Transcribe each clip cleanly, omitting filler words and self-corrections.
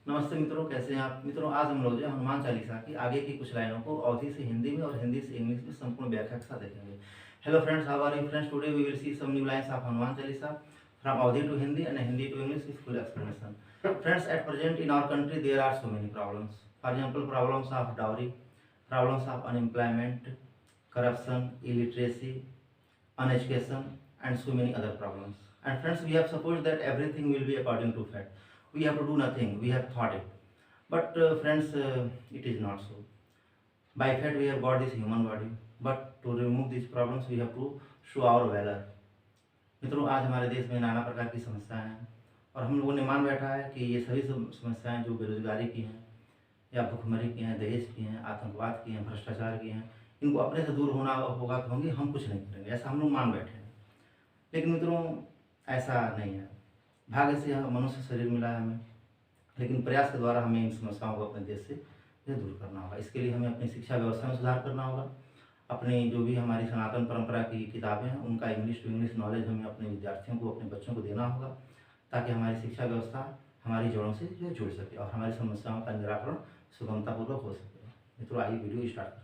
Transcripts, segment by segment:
नमस्ते मित्रों, कैसे हैं आप? मित्रों, आज हम लोग जो है हनुमान चालीसा की आगे की कुछ लाइनों को अवधि से हिंदी में और हिंदी से इंग्लिश में संपूर्ण व्याख्या के साथ देखेंगे। Hello friends, how are you friends? Today we will see some new lines of Hanuman Chalisa from Awadhi to Hindi and Hindi to English with full explanation. Friends, at present in our country there are so many problems. For example, problems of dowry, problems of unemployment, corruption, illiteracy, uneducation, and so many other problems. And friends, we have supposed that everything will be according to fact. We have to do nothing. We have thought it. But friends, it is not so. By fact, we have got this human body. But to remove these problems, we have to show our valor. मित्रों, आज हमारे देश में नाना प्रकार की समस्याएं हैं और हम लोगों ने मान बैठा है कि ये सभी समस्याएं जो बेरोजगारी की हैं या भुखमरी की हैं, दहेज की हैं, आतंकवाद की हैं, भ्रष्टाचार की हैं, इनको अपने से दूर होना होगा तो होंगे, हम कुछ नहीं करेंगे, ऐसा हम लोग मान बैठे हैं। लेकिन मित्रों, ऐसा नहीं है। भाग्य से यह मनुष्य शरीर मिला है हमें, लेकिन प्रयास के द्वारा हमें इन समस्याओं को अपने देश से दूर करना होगा। इसके लिए हमें अपनी शिक्षा व्यवस्था में सुधार करना होगा। अपनी जो भी हमारी सनातन परंपरा की किताबें हैं, उनका इंग्लिश टू इंग्लिश नॉलेज हमें अपने विद्यार्थियों को, अपने बच्चों को देना होगा, ताकि हमारी शिक्षा व्यवस्था हमारी जड़ों से जुड़ सके और हमारी समस्याओं का निराकरण सुगमतापूर्वक हो सके। मित्रों, आइए वीडियो स्टार्ट करते हैं।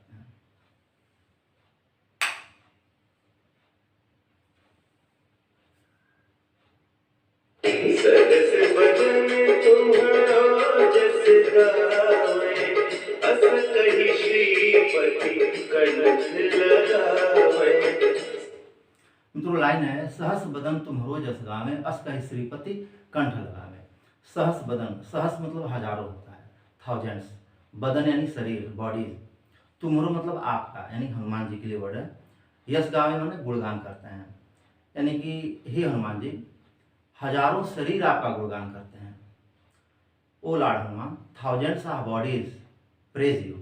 सरस बदन तुम्हारा जस गावे, अस कहि श्रीपति कनक लगावे। मित्रों, लाइन है, सहस बदन तुम्हरो जस गावे, अस कहि श्रीपति कंठ लगावे। सहस बदन, सहस मतलब हजारों होता है, थाउजेंड्स। बदन यानी शरीर, बॉडी। तुम्हरो मतलब आपका, यानी हनुमान जी के लिए वर्ड है। यश गावे माने गुणगान करते हैं, यानी कि हे हनुमान जी, हजारों शरीर आपका गुणगान करते हैं। O Lord Hanuman, thousands of bodies praise you.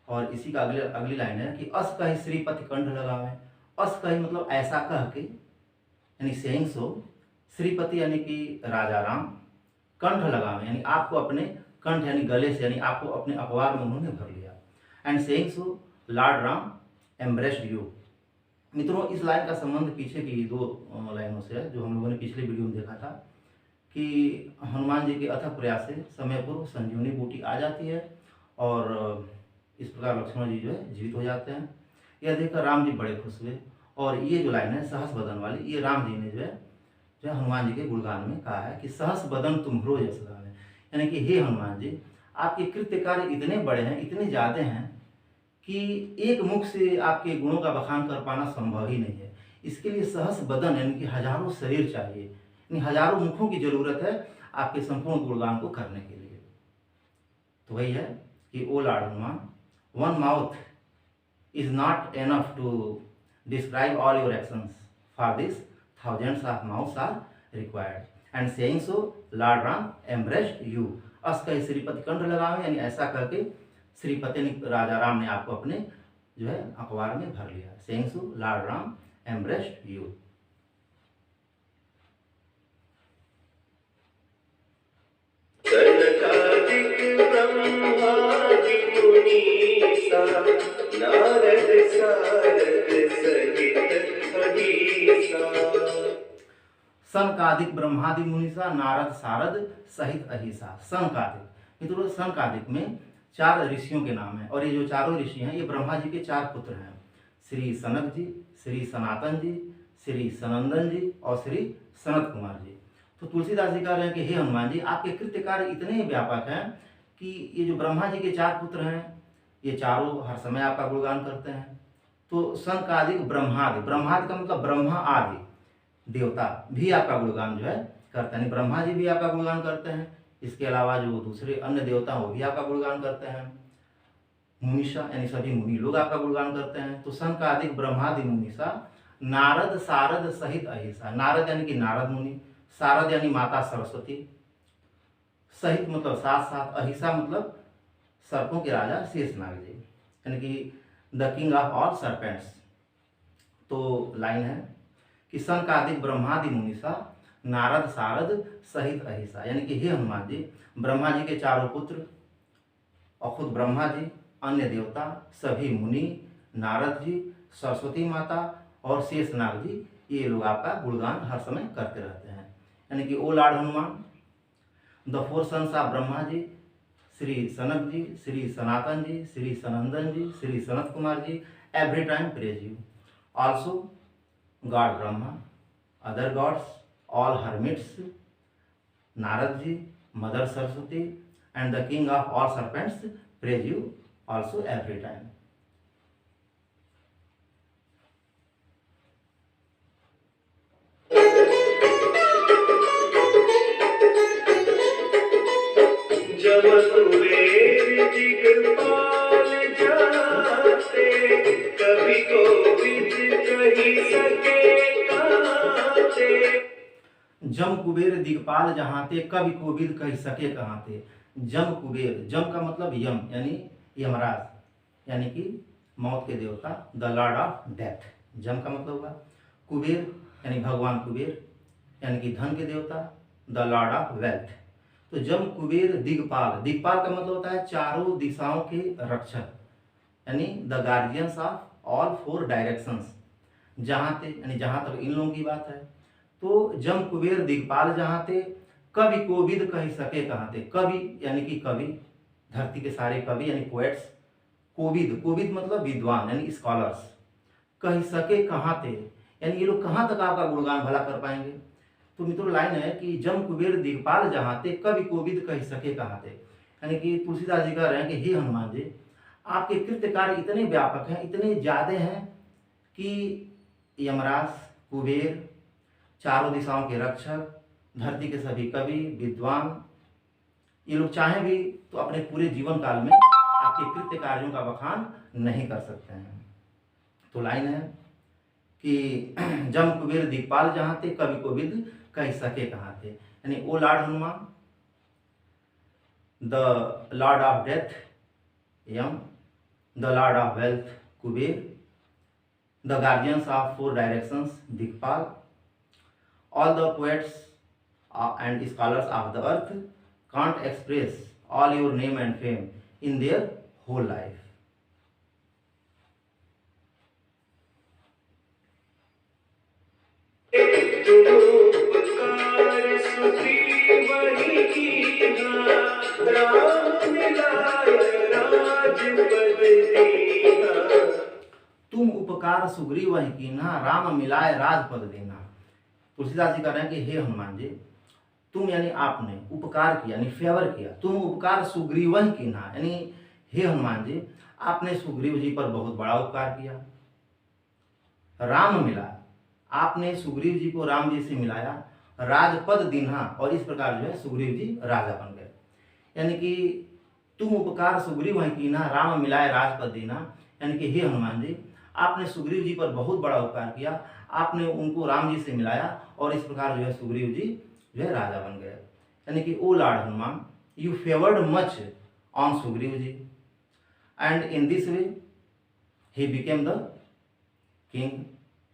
और इसी का अगली लाइन है कि अस कहि श्रीपति कंठ लगावे। अस कहि मतलब ऐसा कह के, यानी सेइंग सो। श्रीपति यानी कि राजा राम, कंठ लगावे यानी आपको अपने कंठ यानी गले से, यानी आपको अपने अखबार में उन्होंने भर लिया। And saying so Lord Ram embraced you. मित्रों, इस लाइन का संबंध पीछे की दो लाइनों से है, जो हम लोगों ने पिछले वीडियो में देखा था कि हनुमान जी के अथक प्रयास से समय पूर्व संजीवनी बूटी आ जाती है और इस प्रकार लक्ष्मण जी जो है जीवित हो जाते हैं। यह देखकर राम जी बड़े खुश हुए। और ये जो लाइन है सहस बदन वाली, ये राम जी ने जो है हनुमान जी के गुणगान में कहा है कि सहस बदन तुम्हरो जस गावे, यानी कि हे हनुमान जी, आपके कृत्य कार्य इतने बड़े हैं, इतने ज़्यादा हैं कि एक मुख से आपके गुणों का बखान कर पाना संभव ही नहीं है। इसके लिए सहस बदन यानी कि हजारों शरीर चाहिए, यानी हजारों मुखों की जरूरत है आपके संपूर्ण गुणगान को करने के लिए। तो वही है कि O Lord Hanuman, one mouth is not enough to describe all your actions. For this, thousands of mouths are required. And saying so, Lord Ram embraced you. अस कहि श्रीपति कंठ लगावे, यानी ऐसा करके श्रीपति राजा राम ने आपको अपने जो है अखबार में भर लिया। Saying so, Lord Ram embraced you. सनकादिक ब्रह्मादि मुनीसा, नारद सारद सहित अहिसा। सनकादिक ब्रह्मादि मुनीसा, नारद सारद सहित अहिसा। सनकादिक, मित्रों सनकादिक में 4 ऋषियों के नाम हैं और ये जो चारों ऋषि हैं ये ब्रह्मा जी के 4 पुत्र हैं। श्री सनक जी, श्री सनातन जी, श्री सनंदन जी और श्री सनत कुमार जी। तो तुलसीदास जी कह रहे हैं कि हे हनुमान जी, आपके कृत्य कार्य इतने व्यापक हैं कि ये जो ब्रह्मा जी के 4 पुत्र हैं ये चारों हर समय आपका गुणगान करते हैं। तो सनकादिक ब्रह्मादि, ब्रह्मादि का मतलब ब्रह्मा आदि देवता भी आपका गुणगान जो है करते हैं। ब्रह्मा जी भी आपका गुणगान करते हैं, इसके अलावा जो दूसरे अन्य देवता वो भी आपका गुणगान करते हैं। मुनीषा यानी सभी मुनि लोग आपका गुणगान करते हैं। तो सनकादिक ब्रह्मादि मुनीषा, नारद सारद सहित अहिसा। नारद यानी कि नारद मुनि, सारद यानी माता सरस्वती, सहित मतलब साथ साथ, अहिसा मतलब सर्पों के राजा शेषनाग जी, यानी कि the king of all serpents. तो लाइन है कि सनकादिक ब्रह्मादि मुनीषा, नारद सारद सहित अहिसा, यानी कि हे हनुमान जी, ब्रह्मा जी के 4 पुत्र और खुद ब्रह्मा जी, अन्य देवता, सभी मुनि, नारद जी, सरस्वती माता और शेषनाग जी, ये लोग आपका गुणगान हर समय करते रहते हैं। यानी कि O Lord Hanuman, the four sons of Brahma ji, Shri Sanak ji, Shri Sanatan ji, Shri Sanandan ji, Shri Sanat Kumar ji, every time praise you. Also god Brahma, other gods, all hermits, Narad ji, mother Saraswati and the king of all serpents praise you also every time. जब कुबेर दिगपाल जाते, कभी कोविद कही सके काते। जम कुबेर दिगपाल जहांते, कवि कोविद कह सके कहांते। जम कुबेर, जम का मतलब यम यानी यमराज, यानी कि मौत के देवता, द लॉर्ड ऑफ डेथ, जम का मतलब हुआ। कुबेर यानी भगवान कुबेर, यानी कि धन के देवता, द लॉर्ड ऑफ वेल्थ। तो जम कुबेर दिगपाल, दिगपाल का मतलब होता है चारों दिशाओं के रक्षक, यानी the guardians of all four directions. जहाँ थे यानी जहाँ तक इन लोगों की बात है, तो जम कुबेर दिगपाल जहाँ थे, कवि कोविद कह सके कहाँ थे। कवि यानी कि कवि, धरती के सारे कवि यानी पोएट्स। कोविद, कोविद मतलब विद्वान यानी स्कॉलर्स। कह सके कहाँ थे, यानी ये लोग कहाँ तक आपका गुणगान भला कर पाएंगे। तो मित्रों लाइन है कि जम कुबेर दिगपाल जहाँ थे, कवि कोविद कह सके कहाँ थे। यानी कि तुलसीदास जी कह रहे हैं कि हे हनुमान जी, आपके कृत्य कार्य इतने व्यापक हैं, इतने ज़्यादा हैं कि यमराज, कुबेर, चारों दिशाओं के रक्षक, धरती के सभी कवि, विद्वान, ये लोग चाहें भी तो अपने पूरे जीवन काल में आपके कृत्य कार्यों का बखान नहीं कर सकते हैं। तो लाइन है कि जम कुबेर दिगपाल जहाँ थे, कवि कोविद कह सके कहाँ थे। यानी O Lord Hanuman, the lord of death Yama, the lord of wealth Kuber, the guardians of four directions Digpal, all the poets and scholars of the earth can't express all your name and fame in their whole life. तुम उपकार सुग्रीवहि कीन्हा, राम मिलाय राजपद दीन्हा। तुम उपकार सुग्रीवहि कीन्हा, राम मिलाए राजपद दीन्हा। तुलसीदास जी कह रहे हैं कि हे हनुमान जी, तुम यानी आपने उपकार किया यानी फेवर किया। तुम उपकार सुग्रीवहि कीन्हा, यानी हे हनुमान जी, आपने सुग्रीव जी पर बहुत बड़ा उपकार किया। राम मिला, आपने सुग्रीव जी को राम जी से मिलाया। राजपद दीन्हा, और इस प्रकार जो है सुग्रीव जी राजा बन गए। यानी कि तुम उपकार सुग्रीवहि कीन्हा, राम मिलाए राजपद दीन्हा, यानी कि हे हनुमान जी, आपने सुग्रीव जी पर बहुत बड़ा उपकार किया। आपने उनको राम जी से मिलाया और इस प्रकार जो है सुग्रीव जी जो है राजा बन गए। यानी कि O Lord Hanuman, you favoured much on Sugriv ji and in this way he became the king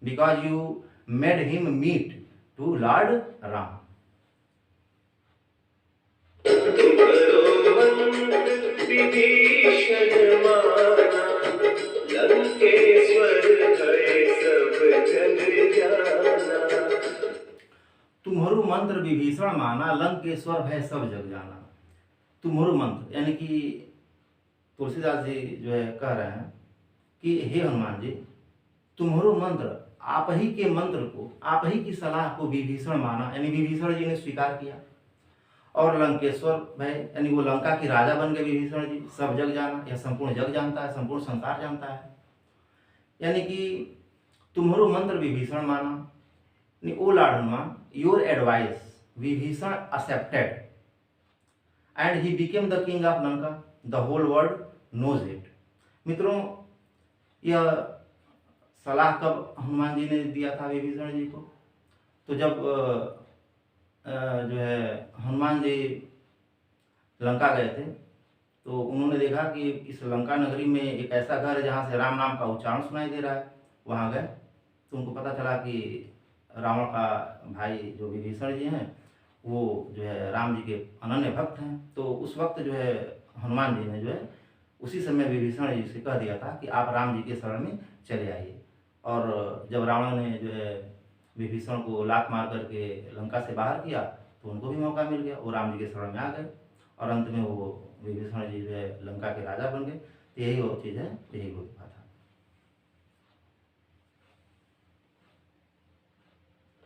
because you made him meet to Lord Ram. Vibhishan माना, लंकेश्वर है सब जग जाना। तुम्हारो मंत्र विभीषण माना, लंकेश्वर भय सब जग जाना। तुम्हारो मंत्र यानी कि तुलसीदास जी जो है कह रहे हैं कि हे हनुमान जी, तुम्हारो मंत्र, आप ही के मंत्र को, आप ही की सलाह को विभीषण माना, यानी विभीषण जी ने स्वीकार किया। और लंकेश्वर भय यानी वो लंका की राजा बन गए विभीषण जी। सब जग जाना, यह संपूर्ण जग जानता है, संपूर्ण संसार जानता है। यानी कि तुम्हारो मंत्र विभीषण माना, O Lord Hanuman, your advice Vibhishan accepted and he became the king of Lanka, the whole world knows it. मित्रों, यह सलाह कब हनुमान जी ने दिया था विभीषण जी को? तो जब जो है हनुमान जी लंका गए थे, तो उन्होंने देखा कि इस लंका नगरी में एक ऐसा घर है जहाँ से राम नाम का उच्चारण सुनाई दे रहा है। वहाँ गए तो उनको पता चला कि रावण का भाई जो विभीषण जी हैं वो जो है राम जी के अनन्य भक्त हैं। तो उस वक्त जो है हनुमान जी ने जो है उसी समय विभीषण जी से कह दिया था कि आप राम जी के शरण में चले आइए। और जब रावण ने जो है विभीषण को लात मार करके लंका से बाहर किया, तो उनको भी मौका मिल गया, वो राम जी के शरण में आ गए और अंत में वो विभीषण जी जो है लंका के राजा बन गए। तो यही वो चीज़ है, यही वो था।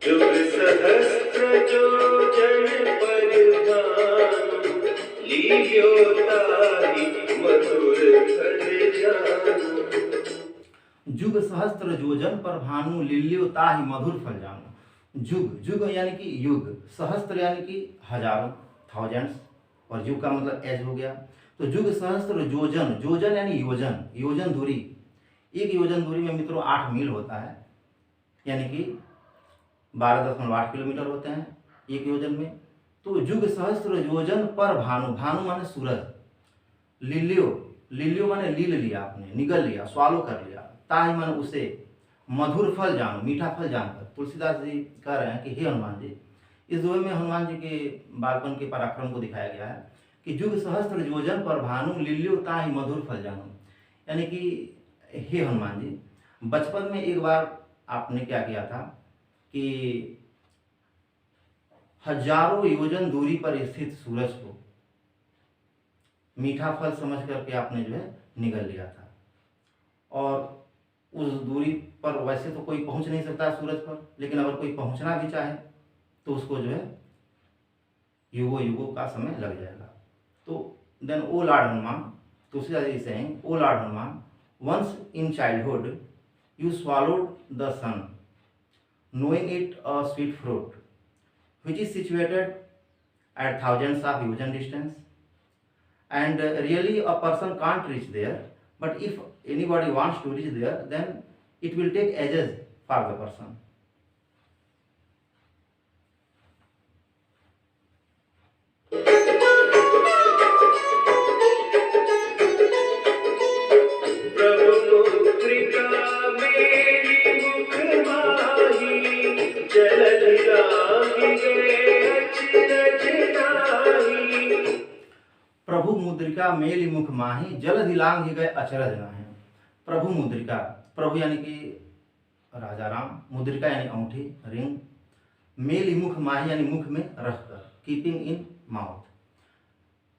जुग सहस्त्र जो जन परिधान, लील्यो ताहि मधुर फल जानु। जुग सहस्त्र योजन पर भानु, लील्यो ताहि मधुर फल जानु। जुग, जुग यानी कि युग, सहस्त्र यानी कि हजारों, थाउजेंड्स, और युग का मतलब एज हो गया। तो जुग सहस्त्र योजन, योजन यानी योजन, योजन दूरी, एक योजन दूरी में मित्रों 8 मील होता है, यानी कि 12.8 किलोमीटर होते हैं एक योजन में। तो जुग सहस्त्र योजन पर भानु, भानु माने सूरज, लील्यो, लील्यो माने लील लिया आपने, निगल लिया, स्वालो कर लिया, ताहि माने उसे, मधुर फल जानो, मीठा फल जानकर। तुलसीदास जी कह रहे हैं कि हे हनुमान जी, इस दोहे में हनुमान जी के बालपन के पराक्रम को दिखाया गया है कि जुग सहस्त्र योजन पर भानु, लील्यो ताहि मधुर फल जानो, यानी कि हे हनुमान जी, बचपन में एक बार आपने क्या किया था कि हजारों योजन दूरी पर स्थित सूरज को मीठा फल समझ करके आपने जो है निगल लिया था। और उस दूरी पर वैसे तो कोई पहुंच नहीं सकता सूरज पर, लेकिन अगर कोई पहुंचना भी चाहे तो उसको जो है युगों युगों का समय लग जाएगा। तो then O Lord Hanuman, Tulsidas ji saying, O Lord Hanuman, once in childhood you swallowed the sun, knowing it a sweet fruit, which is situated at thousands of yojan distance, and really a person can't reach there, but if anybody wants to reach there, then it will take ages for the person. प्रभु मुद्रिका मेरी मुख माही, जलधि लांघि गए अचरज नाही। प्रभु मुद्रिका मेली मुख माही, जलधि लांघि गए अचरज नाहि। प्रभु मुद्रिका, प्रभु यानी कि राजा राम, मुद्रिका यानी अंगूठी, रिंग, मेली मुख माही यानी मुख में रखकर, कीपिंग इन माउथ।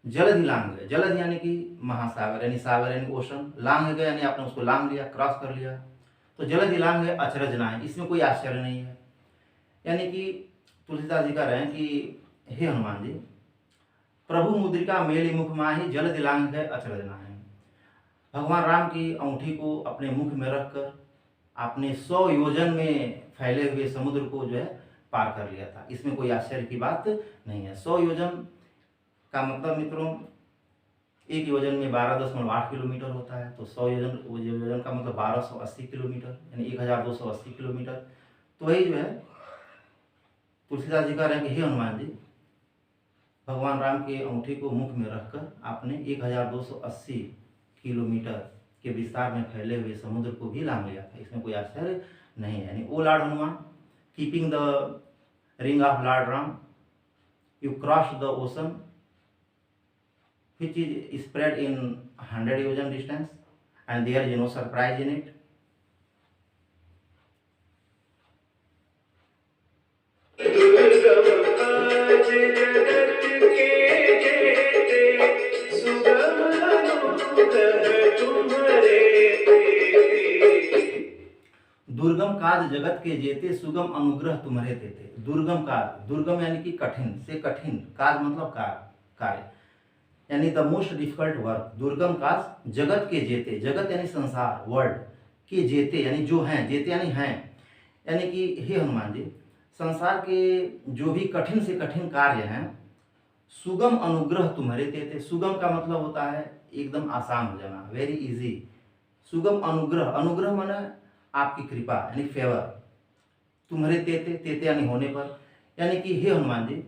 जलधि लांघ गए, जलध यानी कि महासागर यानी सागर यानी ओशन, लांघ गए यानी आपने उसको लांघ लिया, क्रॉस कर लिया। तो जलधि लांघ गए अचरज नाहि, इसमें कोई आश्चर्य नहीं है। यानी कि तुलसीदास जी कह रहे हैं कि हे हनुमान जी, प्रभु मुद्रिका मेली मुख माही, जलधि लांघ गए अचरज नाहि। भगवान राम की अंगूठी को अपने मुख में रखकर आपने 100 योजन में फैले हुए समुद्र को जो है पार कर लिया था, इसमें कोई आश्चर्य की बात नहीं है। 100 योजन का मतलब मित्रों, एक योजन में 12.8 किलोमीटर होता है, तो 100 योजन का मतलब 1280 किलोमीटर, यानी 1280 किलोमीटर। तो वही जो है तुलसीदास जी कह रहे हैं कि हे हनुमान जी, भगवान राम के अंगूठी को मुख में रखकर आपने 1280 किलोमीटर के विस्तार में फैले हुए समुद्र को भी लांघ लिया था, इसमें कोई आश्चर्य नहीं है। यानी O Lord Hanuman, keeping the ring of Lord Ram, you cross the ocean which is spread in 100 yojan distance, and there is no surprise in it. दुर्गम काज जगत के जेते, सुगम अनुग्रह तुम्हारे तेते। दुर्गम काज जगत के जेते, सुगम अनुग्रह तुम्हारे देते। दुर्गम काज, दुर्गम यानी कि कठिन से कठिन, काज मतलब कार्य, यानी द मोस्ट डिफिकल्ट वर्क। दुर्गम काज जगत के जेते, जगत यानी संसार, वर्ल्ड के जेते यानी जो हैं, जेते यानी हैं, यानी कि हे हनुमान जी, संसार के जो भी कठिन से कठिन कार्य हैं, सुगम अनुग्रह तुम्हारे देते। सुगम का मतलब होता है एकदम आसान हो जाना, वेरी इजी। सुगम अनुग्रह, अनुग्रह माने आपकी कृपा यानी फेवर, तुम्हारे तेते, तेते यानी होने पर। यानी कि हे हनुमान जी,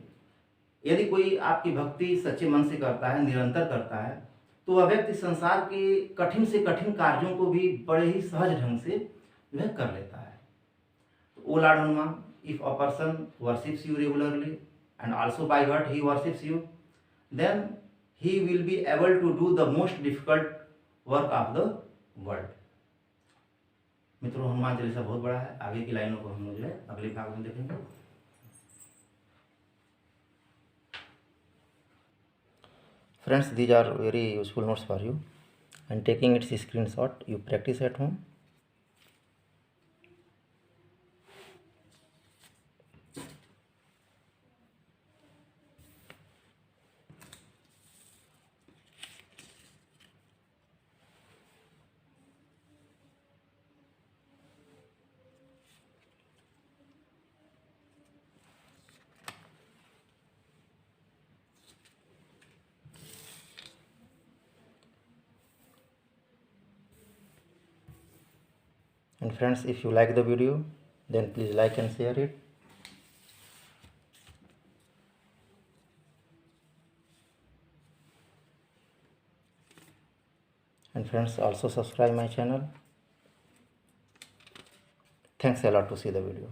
यदि कोई आपकी भक्ति सच्चे मन से करता है, निरंतर करता है, तो वह व्यक्ति संसार के कठिन से कठिन कार्यों को भी बड़े ही सहज ढंग से जो है कर लेता है। तो O Lord Hanuman, if a person worships you regularly and also by heart he worships you, then he will be able to do the most difficult work of the world. मित्रों, हनुमान चालीसा बहुत बड़ा है, आगे की लाइनों को हम जो है अगले भाग में देखेंगे। Friends, these are very useful notes for you, and taking its screenshot, you practice at home. And friends, if you like the video, then please like and share it. And friends, also subscribe my channel. Thanks a lot to see the video.